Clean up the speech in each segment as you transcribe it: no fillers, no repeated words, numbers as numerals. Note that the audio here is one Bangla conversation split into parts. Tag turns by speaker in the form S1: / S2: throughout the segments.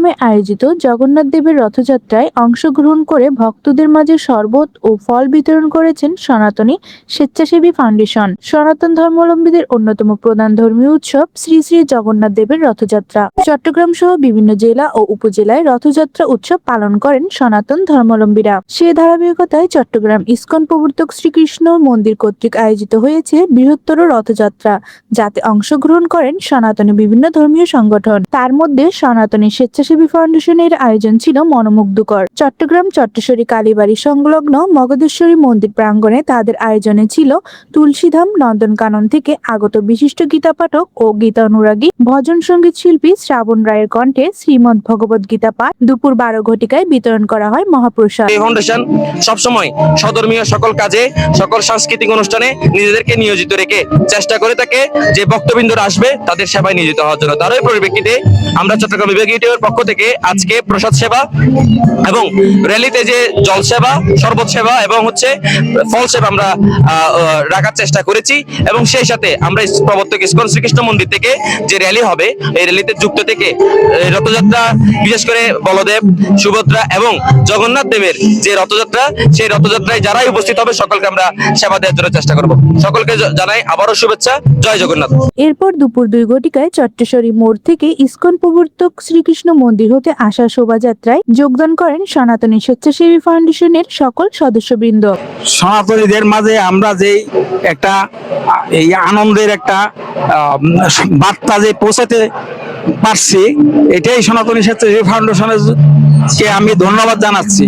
S1: চট্টগ্রামে আয়োজিত জগন্নাথ দেবের রথযাত্রায় অংশগ্রহণ করে ভক্তদের মাঝে শরবত ও ফল বিতরণ করেছেন সনাতনী স্বেচ্ছাসেবী ফাউন্ডেশন। সনাতন ধর্মাবলম্বীদের অন্যতম প্রধান ধর্মীয় উৎসব শ্রী শ্রী জগন্নাথ দেবের রথযাত্রা। চট্টগ্রাম সহ বিভিন্ন জেলা ও উপজেলায় রথযাত্রা উৎসব পালন করেন সনাতন ধর্মাবলম্বীরা। সে ধারাবাহিকতায় চট্টগ্রাম ইসকন প্রবর্তক শ্রীকৃষ্ণ মন্দির কর্তৃক আয়োজিত হয়েছে বৃহত্তর রথযাত্রা, যাতে অংশগ্রহণ করেন সনাতনী বিভিন্ন ধর্মীয় সংগঠন। তার মধ্যে সনাতনী স্বেচ্ছাসেবী ফাউন্ডেশনের আয়োজন ছিল মনোমুগ্ধকর। চট্টগ্রাম চট্টেশ্বরী কালীবাড়ি সংলগ্ন মগধেশ্বরী মন্দির প্রাঙ্গণে তাদের আয়োজনে ছিল তুলসীধাম নন্দনকানন থেকে আগত বিশিষ্ট গীতা পাঠক ও গীতা অনুরাগী ভজন সঙ্গীত শিল্পী শ্রাবণ রায়ের কণ্ঠে শ্রীমদ্ ভগবত গীতা পাঠ। দুপুর 12 ঘটিকায় বিতরণ করা হয় মহাপ্রসাদ।
S2: এই ফাউন্ডেশন সবসময় সধর্মীয় সকল কাজে, সকল সাংস্কৃতিক অনুষ্ঠানে নিজেদেরকে নিয়োজিত রেখে চেষ্টা করে থাকে যে ভক্তবৃন্দরা আসবে তাদের সেবায় নিয়োজিত হওয়ার জন্য। তারই পরিপ্রেক্ষিতে আমরা চট্টগ্রাম বিভাগীয় টিমের পক্ষ থেকে আজকে প্রসাদ সেবা এবং র্যালিতে যে জল সেবা, শরবত সেবা এবং ফল সেবা আমরা রাখার চেষ্টা করেছি। এবং সেই সাথে আমরা প্রবর্তক ইসকন শ্রীকৃষ্ণ মন্দির থেকে যে র্যালি হবে, এই র্যালিতে যুক্ত থেকে রথযাত্রা, বিশেষ করে বলদেব, সুভদ্রা এবং জগন্নাথ দেবের যে রথযাত্রা, সেই রথযাত্রায় যারাই উপস্থিত হবে সকলকে আমরা সেবা দেওয়ার জন্য চেষ্টা করব। সকলকে জানাই আবারও শুভেচ্ছা। জয় জগন্নাথ।
S1: এরপর দুপুর 2 ঘটিকায় চট্টেশ্বরী মোড় থেকে ইসকন প্রবর্তক শ্রীকৃষ্ণ মন্দির হতে আসা শোভাযাত্রায় যোগদান করেন সনাতনী স্বেচ্ছাসেবী ফাউন্ডেশনের সকল সদস্যবৃন্দ।
S3: সনাতনীদের মাঝে আমরা যে একটা এই আনন্দের একটা বার্তা যে পৌঁছাতে পারছি, এটাই সনাতনী স্বেচ্ছাসেবী ফাউন্ডেশনের কে আমি ধন্যবাদ জানাচ্ছি।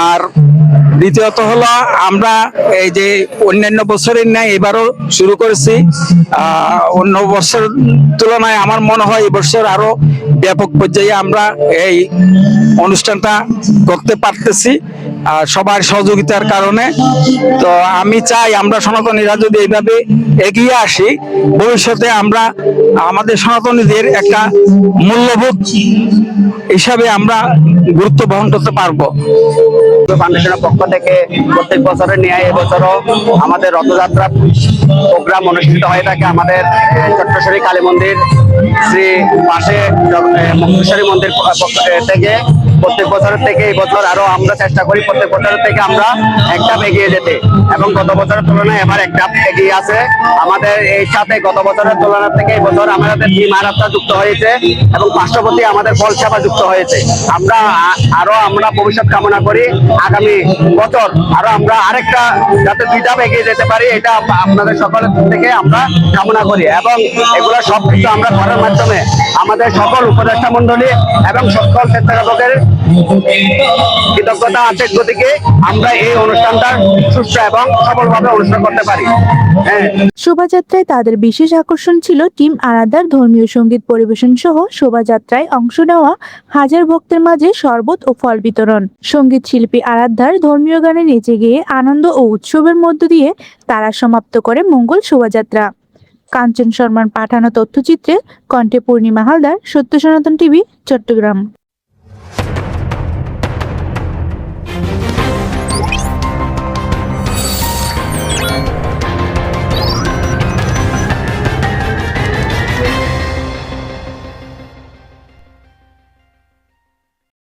S3: আর দ্বিতীয়ত হলো, আমরা এই যে অন্যান্য বছরের ন্যায় এবারও শুরু করেছি। অন্য বছরের তুলনায় আমার মনে হয় এবছর আরো ব্যাপক পর্যায়ে আমরা এই অনুষ্ঠানটা করতে পারতেছি সবার সহযোগিতার কারণে। তো আমি চাই আমরা সনাতনীরা যদি এইভাবে এগিয়ে আসি, ভবিষ্যতে আমরা আমাদের সনাতনীদের একটা মূল্যবোধ হিসাবে আমরা গুরুত্ব বহন করতে পারবো।
S4: ফাউন্ডেশনের পক্ষ থেকে প্রত্যেক বছরের ন্যায় এবছরও আমাদের রথযাত্রা প্রোগ্রাম অনুষ্ঠিত হয়ে থাকে আমাদের চট্টেশ্বরী কালী মন্দির শ্রী পাশে মুক্তেশ্বরী মন্দির থেকে। প্রত্যেক বছরের থেকে এই বছর আরো আমরা চেষ্টা করি প্রত্যেক বছরের থেকে আমরা একটা এগিয়ে যেতে, এবং গত বছরের তুলনায় এবার একটা এগিয়ে আছে আমাদের। এই সাথে গত বছরের তুলনা থেকে এই বছর আমাদের টিম আরাধনা যুক্ত হয়েছে এবং পার্শ্ববর্তী আমাদের ফল সেবা যুক্ত হয়েছে। আমরা ভবিষ্যৎ কামনা করি আগামী বছর আরো আমরা আরেকটা যাতে 2 ধাপ এগিয়ে যেতে পারি, এটা আপনাদের সকলের থেকে আমরা কামনা করি। এবং এগুলো সবকিছু আমরা করার মাধ্যমে আমাদের সকল উপদেষ্টা মন্ডলী এবং সকল স্বেচ্ছাসেবকের কৃতজ্ঞতা আছে, গতিকে আমরা এই অনুষ্ঠানটা সুস্থ এবং সফলভাবে অনুষ্ঠান করতে পারি।
S1: শোভাযাত্রায় তাদের বিশেষ আকর্ষণ ছিল টিম আরাধার ধর্মীয় সঙ্গীত পরিবেশন সহ শোভাযাত্রায় অংশ নেওয়া হাজার ভক্তের মাঝে শরবত ও ফল বিতরণ। সঙ্গীত শিল্পী আরাধার ধর্মীয় গানে নেচে গিয়ে আনন্দ ও উৎসবের মধ্য দিয়ে তারা সমাপ্ত করে মঙ্গল শোভাযাত্রা। কাঞ্চন শর্মার পাঠানো তথ্যচিত্রে কণ্ঠে পূর্ণিমা হালদার, সত্য সনাতন টিভি, চট্টগ্রাম।